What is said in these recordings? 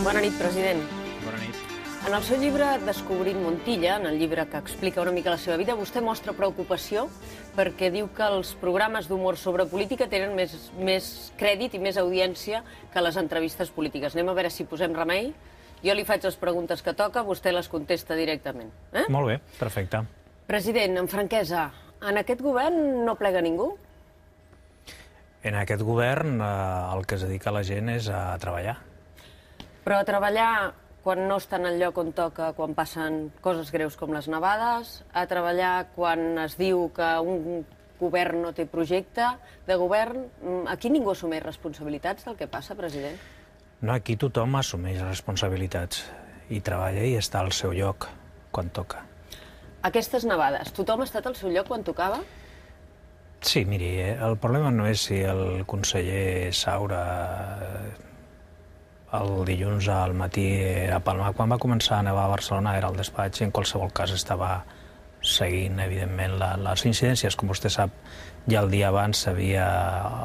Bona nit, president. Bona nit. En el seu llibre Descobrint Montilla, en el llibre que explica una mica la seva vida, vostè mostra preocupació perquè diu que els programes d'humor sobre política tenen més crèdit i més audiència que les entrevistes polítiques. Anem a veure si posem remei. Jo li faig les preguntes que toca, vostè les contesta directament. Molt bé, perfecte. President, amb franquesa, en aquest govern no plega ningú? En aquest govern el que es dedica la gent és a treballar. Però a treballar quan no estan al lloc on toca, quan passen coses greus com les nevades, a treballar quan es diu que un govern no té projecte de govern. Aquí ningú assumeix responsabilitats del que passa, president? No, aquí tothom assumeix responsabilitats i treballa i està al seu lloc quan toca. Aquestes nevades, tothom ha estat al seu lloc quan tocava? Sí, miri, el problema no és si el conseller Saura el dilluns al matí era a Palma. Quan va començar a nevar a Barcelona era al despatx i en qualsevol cas estava seguint, evidentment, les incidències. Com vostè sap, ja el dia abans s'havia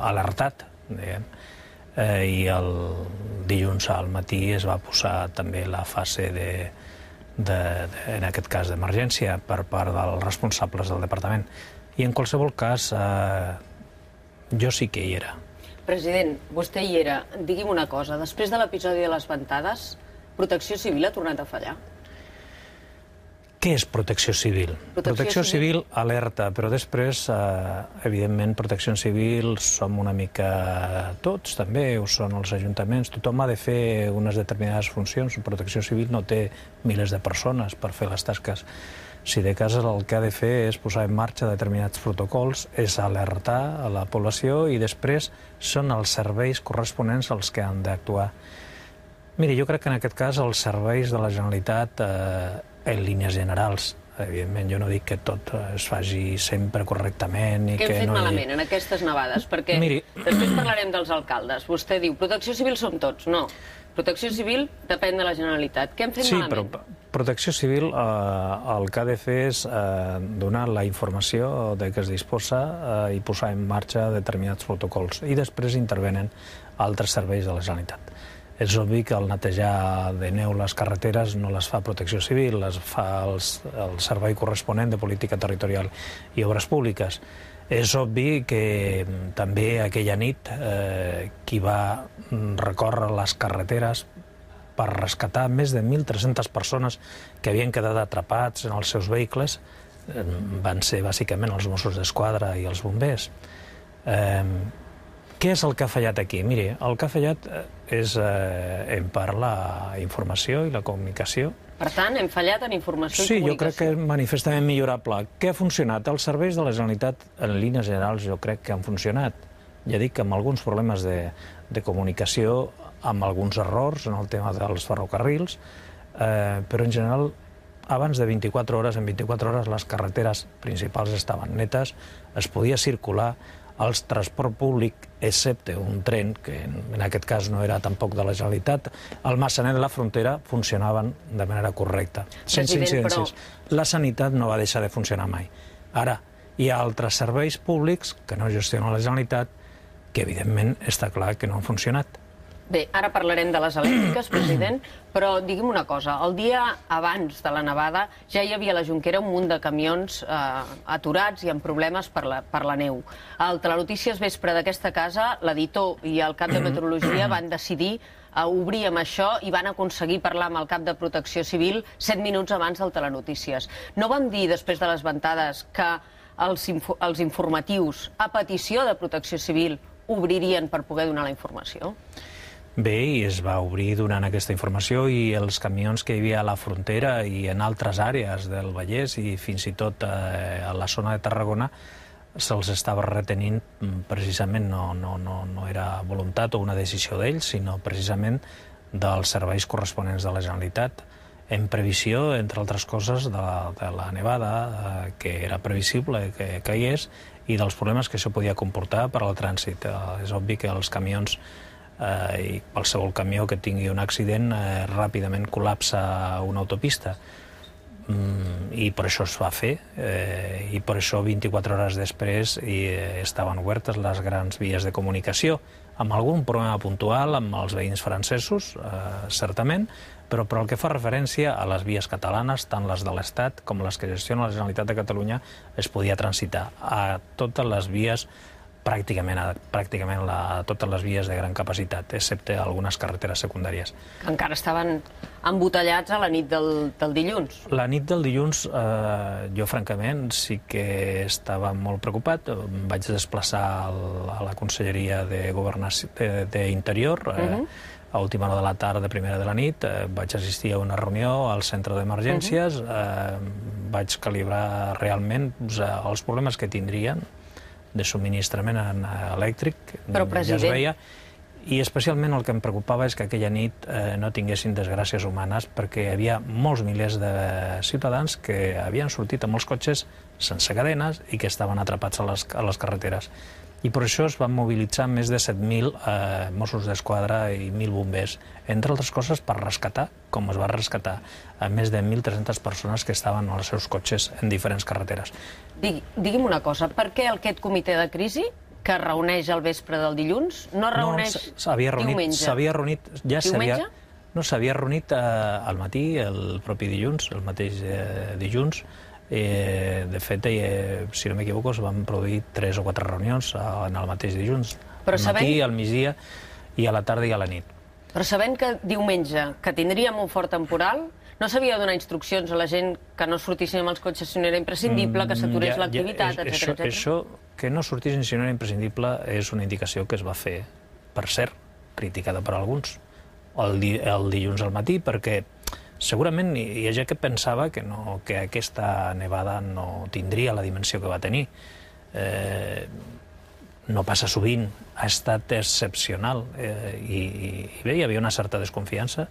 alertat, diguem, i el dilluns al matí es va posar també la fase en aquest cas d'emergència per part dels responsables del departament. I en qualsevol cas, jo sí que hi era. President, vostè hi era. Digui'm una cosa, després de l'episodi de les ventades, Protecció Civil ha tornat a fallar? Què és Protecció Civil? Protecció Civil alerta, però després, evidentment, Protecció Civil som una mica tots, també, ho són els ajuntaments. Tothom ha de fer unes determinades funcions. Protecció Civil no té milers de persones per fer les tasques. Si de cas el que ha de fer és posar en marxa determinats protocols, és alertar a la població i després són els serveis corresponents els que han d'actuar. Miri, jo crec que en aquest cas els serveis de la Generalitat, en línies generals, evidentment jo no dic que tot es faci sempre correctament i que no... Què hem fet malament en aquestes nevades? Perquè després parlarem dels alcaldes. Vostè diu, Protecció Civil som tots. No. Protecció Civil depèn de la Generalitat. Què hem fet malament? Sí, però Protecció Civil el que ha de fer és donar la informació de què es disposa i posar en marxa determinats protocols. I després intervenen altres serveis de la Generalitat. És obvi que el netejar de neu les carreteres no les fa Protecció Civil, les fa el servei corresponent de Política Territorial i Obres Públiques. És obvi que també aquella nit qui va recórrer les carreteres per rescatar més de 1.300 persones que havien quedat atrapats en els seus vehicles van ser bàsicament els Mossos d'Esquadra i els bombers. Què és el que ha fallat aquí? Miri, el que ha fallat és en part la informació i la comunicació. Per tant, hem fallat en informació i comunicació. Sí, jo crec que és manifestament millorable. Què ha funcionat? Els serveis de la Generalitat, en línies generals, jo crec que han funcionat. Ja dic que amb alguns problemes de comunicació, amb alguns errors en el tema dels ferrocarrils, però en general, abans de 24 hores, en 24 hores les carreteres principals estaven netes, es podia circular, el transport públic, excepte un tren, que en aquest cas no era tampoc de la Generalitat, el Massanet de la Frontera funcionaven de manera correcta, sense incidències. La sanitat no va deixar de funcionar mai. Ara, hi ha altres serveis públics que no gestiona la Generalitat que, evidentment, està clar que no han funcionat. Bé, ara parlarem de les elèctriques, president, però digui'm una cosa. El dia abans de la nevada ja hi havia a la Jonquera un munt de camions aturats i amb problemes per la neu. Al Telenotícies Vespre d'aquesta casa, l'editor i el cap de Meteorologia van decidir obrir amb això i van aconseguir parlar amb el cap de Protecció Civil 7 minuts abans del Telenotícies. No vam dir, després de les ventades, que els informatius, a petició de Protecció Civil, obririen per poder donar la informació? Bé, i es va obrir donant aquesta informació i els camions que hi havia a la frontera i en altres àrees del Vallès i fins i tot a la zona de Tarragona se'ls estava retenint precisament, no era voluntat o una decisió d'ells, sinó precisament dels serveis corresponents de la Generalitat en previsió, entre altres coses, de la nevada que era previsible que caigués i dels problemes que això podia comportar per al trànsit. És obvi que els camions i qualsevol camió que tingui un accident ràpidament col·lapsa una autopista. I per això es va fer, i per això 24 hores després estaven obertes les grans vies de comunicació amb algun problema puntual amb els veïns francesos, certament, però el que fa referència a les vies catalanes, tant les de l'Estat com les que gestiona la Generalitat de Catalunya, es podia transitar a totes les vies, pràcticament a totes les vies de gran capacitat, excepte algunes carreteres secundàries. Que encara estaven embotellats a la nit del dilluns. La nit del dilluns, jo francament sí que estava molt preocupat. Em vaig desplaçar a la Conselleria d'Interior, a última hora de la tarda, primera de la nit, vaig assistir a una reunió al centre d'emergències, vaig calibrar realment els problemes que tindrien de subministrament elèctric, però, president, ja es veia, i especialment el que em preocupava és que aquella nit no tinguessin desgràcies humanes, perquè hi havia molts milers de ciutadans que havien sortit amb els cotxes sense cadenes i que estaven atrapats a les carreteres. I per això es van mobilitzar més de 7.000 Mossos d'Esquadra i 1.000 bombers, entre altres coses per rescatar, com es va rescatar, a més de 1.300 persones que estaven als seus cotxes en diferents carreteres. Digui'm una cosa, per què aquest comitè de crisi, que es reuneix al vespre del dilluns, no es reuneix diumenge? S'havia reunit... Diumenge? No, s'havia reunit al matí, el propi dilluns, el mateix dilluns. De fet, si no m'equivoco, es van produir 3 o 4 reunions en el mateix dilluns, al matí, al migdia i a la tarda i a la nit. Però sabent que diumenge, que tindríem un fort temporal, no s'havia de donar instruccions a la gent que no sortissin amb els cotxes si no era imprescindible, que s'aturés l'activitat, etc. Això, que no sortissin si no era imprescindible, és una indicació que es va fer, per cert, criticada per alguns, el dilluns al matí, perquè segurament hi ha gent que pensava que aquesta nevada no tindria la dimensió que va tenir. No passa sovint, ha estat excepcional i bé, hi havia una certa desconfiança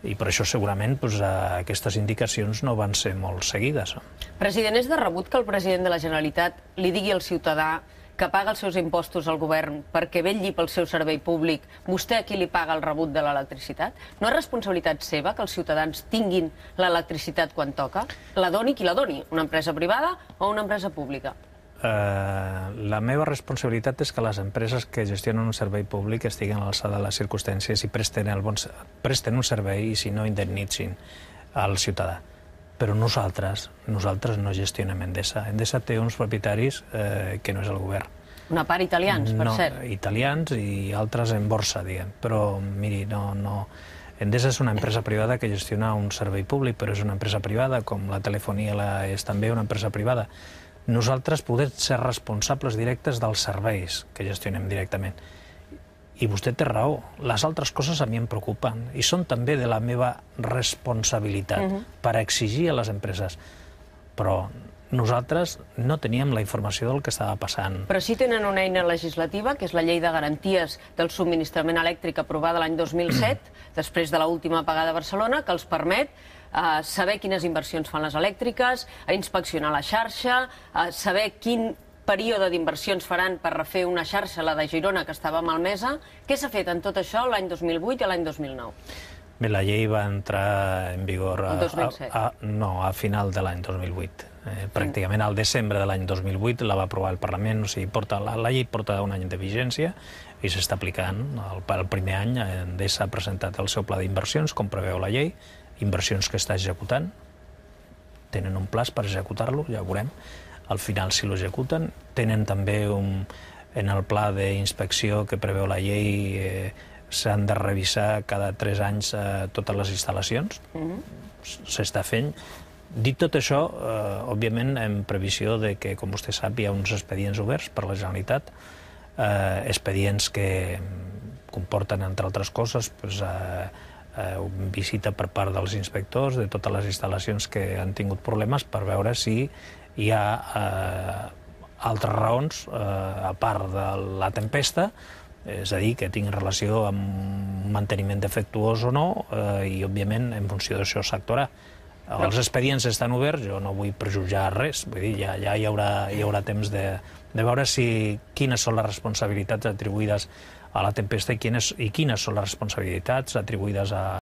i per això segurament aquestes indicacions no van ser molt seguides. President, és de rebut que el president de la Generalitat li digui al ciutadà que paga els seus impostos al govern perquè vetlli pel seu servei públic, vostè a qui li paga el rebut de l'electricitat? No és responsabilitat seva que els ciutadans tinguin l'electricitat quan toca? La doni qui la doni, una empresa privada o una empresa pública? La meva responsabilitat és que les empreses que gestionen un servei públic estiguen a l'alçada de les circumstàncies i presten un servei i si no indemnitzin al ciutadà. Però nosaltres no gestionem Endesa. Endesa té uns propietaris que no és el govern. Una part italians, per cert. Italians i altres en borsa, diguem. Però, miri, no... Endesa és una empresa privada que gestiona un servei públic, però és una empresa privada, com la telefonia és també una empresa privada. Nosaltres podem ser responsables directes dels serveis que gestionem directament. I vostè té raó, les altres coses a mi em preocupen i són també de la meva responsabilitat per exigir a les empreses. Però nosaltres no teníem la informació del que estava passant. Però sí tenen una eina legislativa, que és la Llei de Garanties del Subministrament Elèctric aprovada l'any 2007, després de l'última apagada a Barcelona, que els permet saber quines inversions fan les elèctriques, inspeccionar la xarxa, saber quin període d'inversions faran per refer una xarxa, la de Girona, que estava malmesa. Què s'ha fet en tot això l'any 2008 i l'any 2009? Bé, la llei va entrar en vigor a final de l'any 2008. Pràcticament al desembre de l'any 2008 la va aprovar el Parlament, o sigui, la llei porta un any de vigència i s'està aplicant. El primer any Endesa ha presentat el seu pla d'inversions, com preveu la llei, inversions que està executant, tenen un pla per executar-lo, ja ho veurem. Al final, si l'executen, tenen també en el pla d'inspecció que preveu la llei, s'han de revisar cada 3 anys totes les instal·lacions. S'està fent. Dit tot això, òbviament, en previsió de que, com vostè sap, hi ha uns expedients oberts per la Generalitat, expedients que comporten, entre altres coses, visita per part dels inspectors de totes les instal·lacions que han tingut problemes per veure si hi ha altres raons, a part de la tempesta, és a dir, que tinguin relació amb un manteniment defectuós o no, i, òbviament, en funció d'això s'actuarà. Els expedients estan oberts, jo no vull prejutjar res, vull dir, ja hi haurà temps de veure quines són les responsabilitats atribuïdes a la tempesta i quines són les responsabilitats atribuïdes a